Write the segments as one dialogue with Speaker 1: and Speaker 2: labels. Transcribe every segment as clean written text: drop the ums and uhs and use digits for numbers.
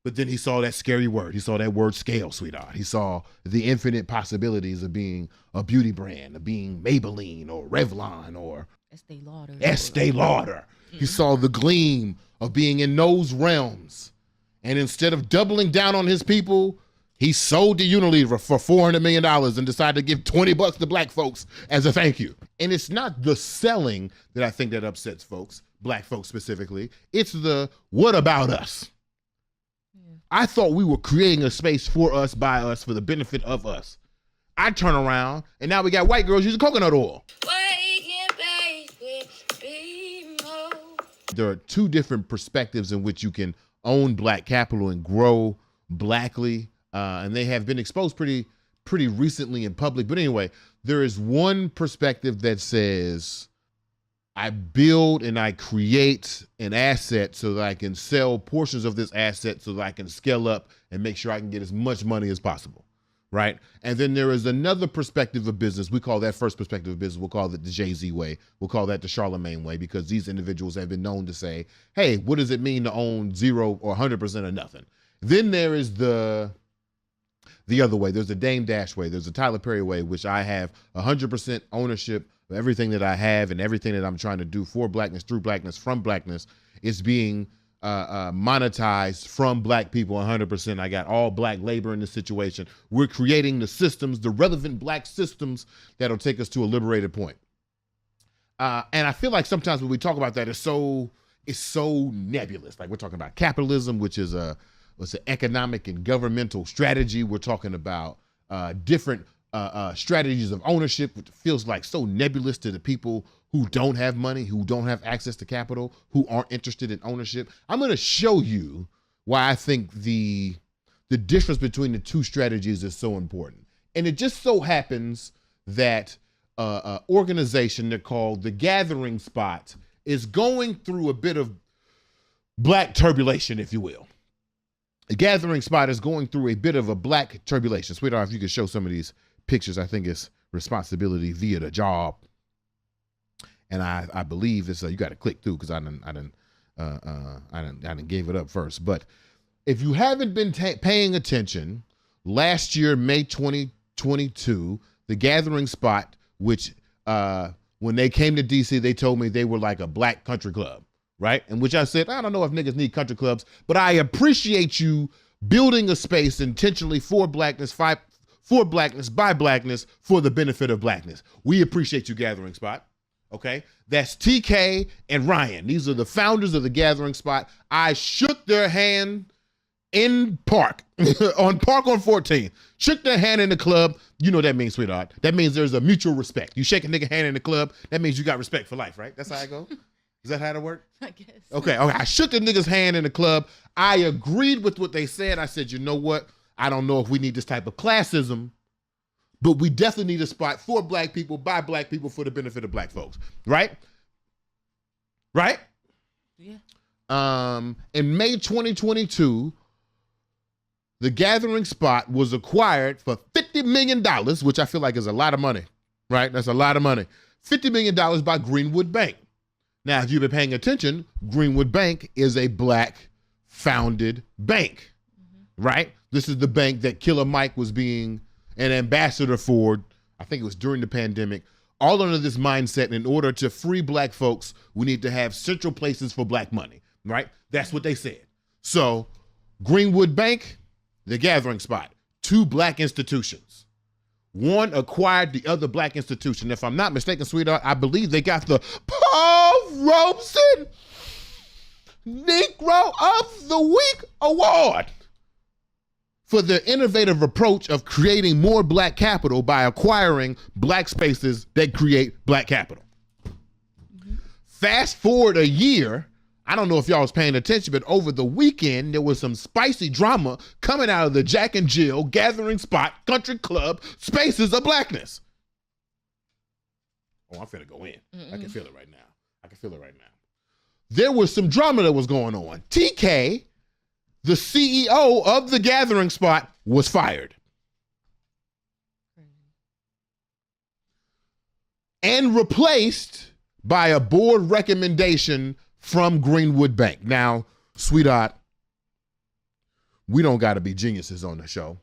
Speaker 1: But then he saw that scary word. He saw that word scale, sweetheart. He saw the infinite possibilities of being a beauty brand, of being Maybelline or Revlon or
Speaker 2: Estee Lauder.
Speaker 1: Estee Lauder. He saw the gleam of being in those realms. And instead of doubling down on his people, he sold to Unilever for $400 million and decided to give $20 to black folks as a thank you. And it's not the selling that I think that upsets folks, black folks specifically. It's the what about us? I thought we were creating a space for us, by us, for the benefit of us. I turn around, and now we got white girls using coconut oil. There are two different perspectives in which you can own black capital and grow blackly, and they have been exposed pretty recently in public. But anyway, there is one perspective that says, I build and I create an asset so that I can sell portions of this asset so that I can scale up and make sure I can get as much money as possible, right? And then there is another perspective of business. We call that first perspective of business. We'll call it the Jay-Z way. We'll call that the Charlamagne way, because these individuals have been known to say, hey, what does it mean to own 0 or 100% of nothing? Then there is the other way. There's the Dame Dash way. There's the Tyler Perry way, which I have 100% ownership. Everything that I have and everything that I'm trying to do for blackness, through blackness, from blackness is being monetized from black people 100%. I got all black labor in this situation. We're creating the systems, the relevant black systems that'll take us to a liberated point. And I feel like sometimes when we talk about that, it's so nebulous. Like we're talking about capitalism, which is what's an economic and governmental strategy. We're talking about different strategies of ownership, which feels like so nebulous to the people who don't have money, who don't have access to capital, who aren't interested in ownership. I'm going to show you why I think the difference between the two strategies is so important. And it just so happens that an organization they're called The Gathering Spot is going through a bit of black turbulation, if you will. The Gathering Spot is going through a bit of a black turbulation. Sweetheart, if you could show some of these pictures, I think it's responsibility via the job. And I believe it's you got to click through because I didn't gave it up first. But if you haven't been paying attention, last year, May 2022, The Gathering Spot, which when they came to DC, they told me they were like a black country club, right? And which I said, I don't know if niggas need country clubs, but I appreciate you building a space intentionally for blackness, for blackness, by blackness, for the benefit of blackness. We appreciate you, Gathering Spot. Okay, that's TK and Ryan. These are the founders of The Gathering Spot. I shook their hand in Park, on 14th. Shook their hand in the club. You know what that means, sweetheart. That means there's a mutual respect. You shake a nigga hand in the club, that means you got respect for life, right? That's how I go. Is that how it work?
Speaker 2: I guess.
Speaker 1: Okay. I shook the nigga's hand in the club. I agreed with what they said. I said, you know what? I don't know if we need this type of classism, but we definitely need a spot for black people, by black people, for the benefit of black folks. Right? Right?
Speaker 2: Yeah.
Speaker 1: In May 2022, The Gathering Spot was acquired for $50 million, which I feel like is a lot of money, right? That's a lot of money. $50 million by Greenwood Bank. Now, if you've been paying attention, Greenwood Bank is a black founded bank, right? This is the bank that Killer Mike was being an ambassador for, I think it was during the pandemic, all under this mindset, in order to free black folks, we need to have central places for black money, right? That's what they said. So Greenwood Bank, The Gathering Spot, two black institutions. One acquired the other black institution. If I'm not mistaken, sweetheart, I believe they got the Paul Robeson Negro of the Week Award for their innovative approach of creating more black capital by acquiring black spaces that create black capital. Fast forward a year, I don't know if y'all was paying attention, but over the weekend, there was some spicy drama coming out of the Jack and Jill Gathering Spot Country Club Spaces of Blackness. Oh, I'm finna go in. I can feel it right now. There was some drama that was going on. TK, the CEO of The Gathering Spot, was fired. And replaced by a board recommendation from Greenwood Bank. Now, sweetheart, we don't got to be geniuses on the show,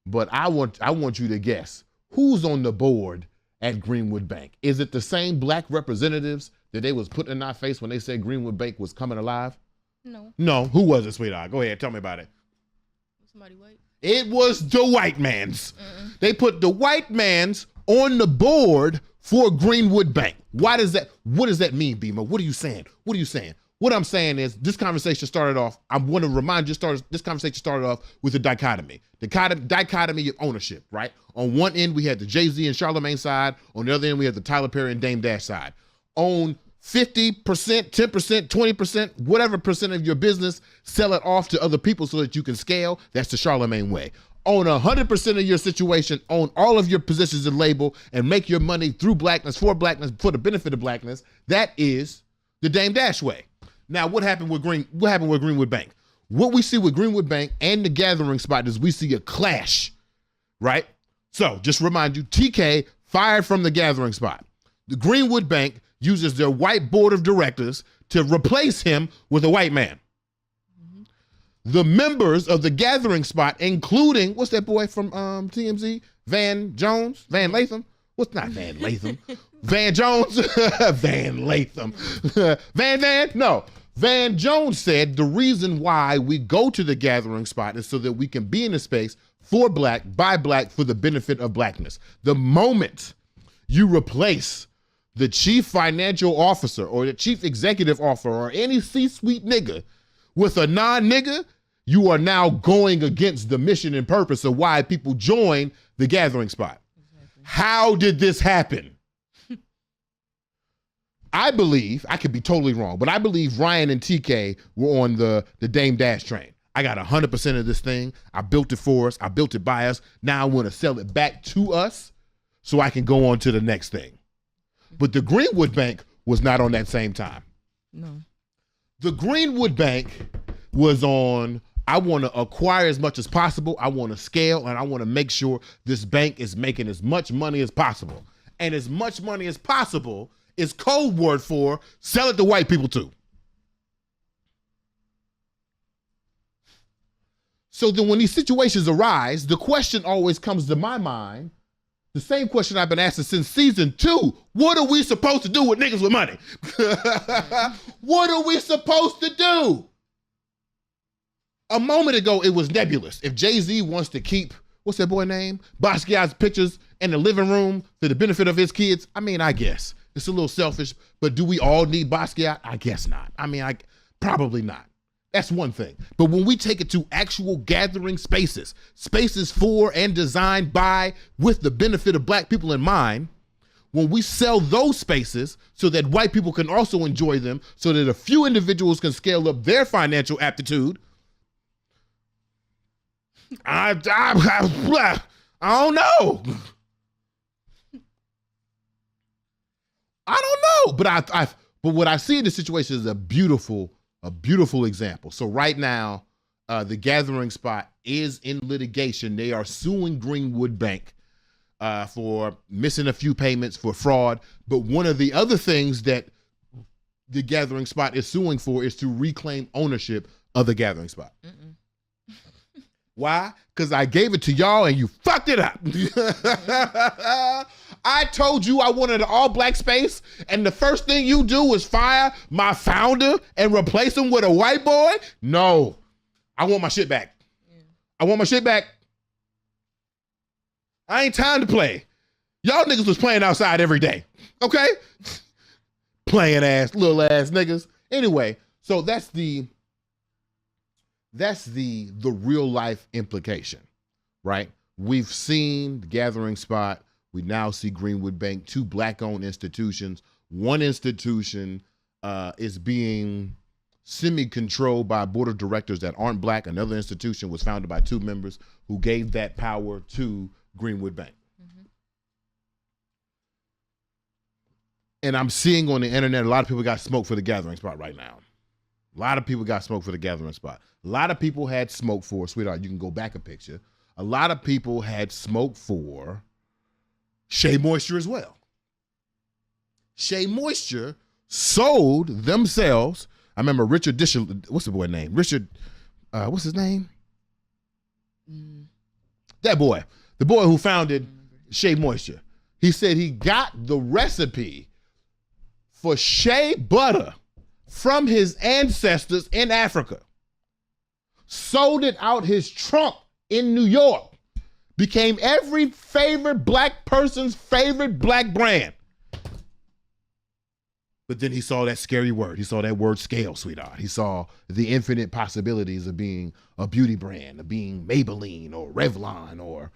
Speaker 1: but I want you to guess who's on the board at Greenwood Bank. Is it the same black representatives that they was putting in our face when they said Greenwood Bank was coming alive?
Speaker 2: No.
Speaker 1: No. Who was it, sweetheart? Go ahead, tell me about it.
Speaker 2: Somebody white.
Speaker 1: It was the white mans. They put the white mans on the board for Greenwood Bank. Why does that? What does that mean, Beamer? What are you saying? What are you saying? What I'm saying is this conversation started off, I want to remind you, this conversation started off with a dichotomy. The dichotomy of ownership, right? On one end, we had the Jay-Z and Charlamagne side. On the other end, we had the Tyler Perry and Dame Dash side. Own 50%, 10%, 20%, whatever percent of your business, sell it off to other people so that you can scale. That's the Charlamagne way. Own 100% of your situation, own all of your positions and label, and make your money through Blackness, for the benefit of Blackness. That is the Dame Dash way. Now, what happened with Greenwood Bank? What we see with Greenwood Bank and the Gathering Spot is we see a clash, right? So just remind you, TK fired from the Gathering Spot. The Greenwood Bank uses their white board of directors to replace him with a white man. The members of the Gathering Spot, including, what's that boy from TMZ? Van Latham? What's not Van Latham? Van Jones? Van Latham. Van Jones said the reason why we go to the Gathering Spot is so that we can be in a space for black, by black, for the benefit of Blackness. The moment you replace the chief financial officer or the chief executive officer or any C-suite nigga with a non-nigga, you are now going against the mission and purpose of why people join the Gathering Spot. Exactly. How did this happen? I believe, I could be totally wrong, but I believe Ryan and TK were on the Dame Dash train. I got 100% of this thing. I built it for us. I built it by us. Now I want to sell it back to us so I can go on to the next thing. But the Greenwood Bank was not on that same time.
Speaker 2: No.
Speaker 1: The Greenwood Bank was on, I want to acquire as much as possible. I want to scale, and I want to make sure this bank is making as much money as possible. And as much money as possible is code word for sell it to white people too. So then when these situations arise, the question always comes to my mind, the same question I've been asking since season 2. What are we supposed to do with niggas with money? What are we supposed to do? A moment ago, it was nebulous. If Jay-Z wants to keep, what's that boy name? Basquiat's pictures in the living room for the benefit of his kids, I mean, I guess. It's a little selfish, but do we all need Basquiat? I guess not. I mean, probably not. That's one thing. But when we take it to actual gathering spaces for and designed by, with the benefit of black people in mind, when we sell those spaces so that white people can also enjoy them, so that a few individuals can scale up their financial aptitude, I don't know. I don't know, but what I see in this situation is a beautiful example. So right now, the Gathering Spot is in litigation. They are suing Greenwood Bank for missing a few payments, for fraud. But one of the other things that the Gathering Spot is suing for is to reclaim ownership of the Gathering Spot. Why? Because I gave it to y'all and you fucked it up. I told you I wanted an all-black space, and the first thing you do is fire my founder and replace him with a white boy? No. I want my shit back. Yeah. I want my shit back. I ain't time to play. Y'all niggas was playing outside every day, okay? Playing little ass niggas. Anyway, so that's the real life implication, right? We've seen the Gathering Spot. We now see Greenwood Bank, 2 black-owned institutions. One institution is being semi-controlled by a board of directors that aren't black. Another institution was founded by 2 members who gave that power to Greenwood Bank. And I'm seeing on the internet, a lot of people got smoke for the Gathering Spot right now. A lot of people got smoke for the Gathering Spot. A lot of people had smoke for, sweetheart, you can go back a picture. A lot of people had smoke for SheaMoisture as well. SheaMoisture sold themselves. I remember Richard Disher, what's the boy name? Richard, what's his name? That boy, the boy who founded SheaMoisture, he said he got the recipe for shea butter from his ancestors in Africa, sold it out his trunk in New York, became every favorite black person's favorite black brand. But then he saw that scary word. He saw that word scale, sweetheart. He saw the infinite possibilities of being a beauty brand, of being Maybelline or Revlon or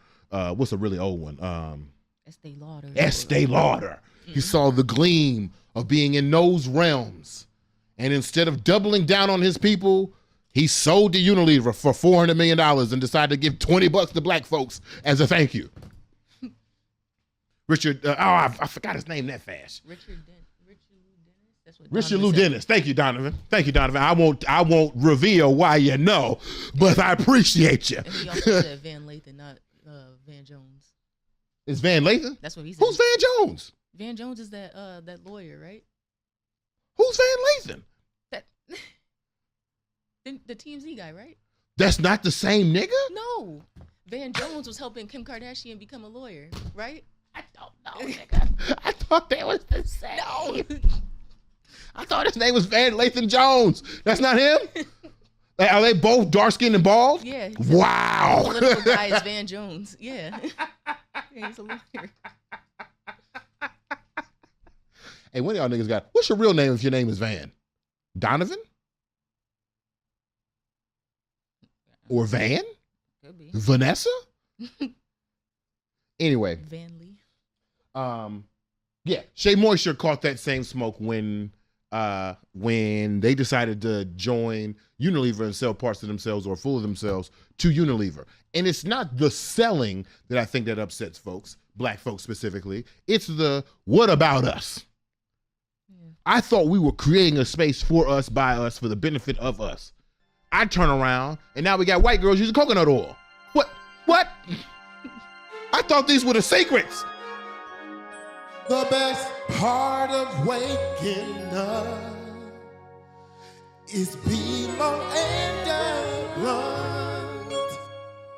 Speaker 1: what's a really old one?
Speaker 2: Estee Lauder.
Speaker 1: Estee Lauder. He saw the gleam of being in those realms. And instead of doubling down on his people, he sold to Unilever for $400 million and decided to give $20 to black folks as a thank you. Richard, I forgot his name that fast. Richard Lou Dennis. Thank you, Donovan. Thank you, Donovan. I won't reveal why you know, but I appreciate you.
Speaker 2: And he also said Van Lathan, not Van Jones.
Speaker 1: Is Van Lathan?
Speaker 2: That's what he said.
Speaker 1: Who's Van Jones?
Speaker 2: Van Jones is that lawyer, right?
Speaker 1: Who's Van Lathan?
Speaker 2: That the TMZ guy, right?
Speaker 1: That's not the same nigga?
Speaker 2: No. Van Jones was helping Kim Kardashian become a lawyer, right?
Speaker 1: I don't know, nigga. I thought they was the same. No. I thought his name was Van Lathan Jones. That's not him? Are they both dark-skinned and bald?
Speaker 2: Yeah.
Speaker 1: Wow.
Speaker 2: The political guy is Van Jones. Yeah. Yeah, he's a lawyer.
Speaker 1: Hey, one of y'all niggas got, what's your real name if your name is Van? Donovan? Or Van?
Speaker 2: Could be.
Speaker 1: Vanessa? Anyway.
Speaker 2: Van Lee.
Speaker 1: Yeah, SheaMoisture caught that same smoke when they decided to join Unilever and sell parts of themselves or full of themselves to Unilever. And it's not the selling that I think that upsets folks, black folks specifically. It's the what about us? Yeah. I thought we were creating a space for us, by us, for the benefit of us. I turn around and now we got white girls using coconut oil. What? I thought these were the secrets.
Speaker 3: The best part of waking up is being more and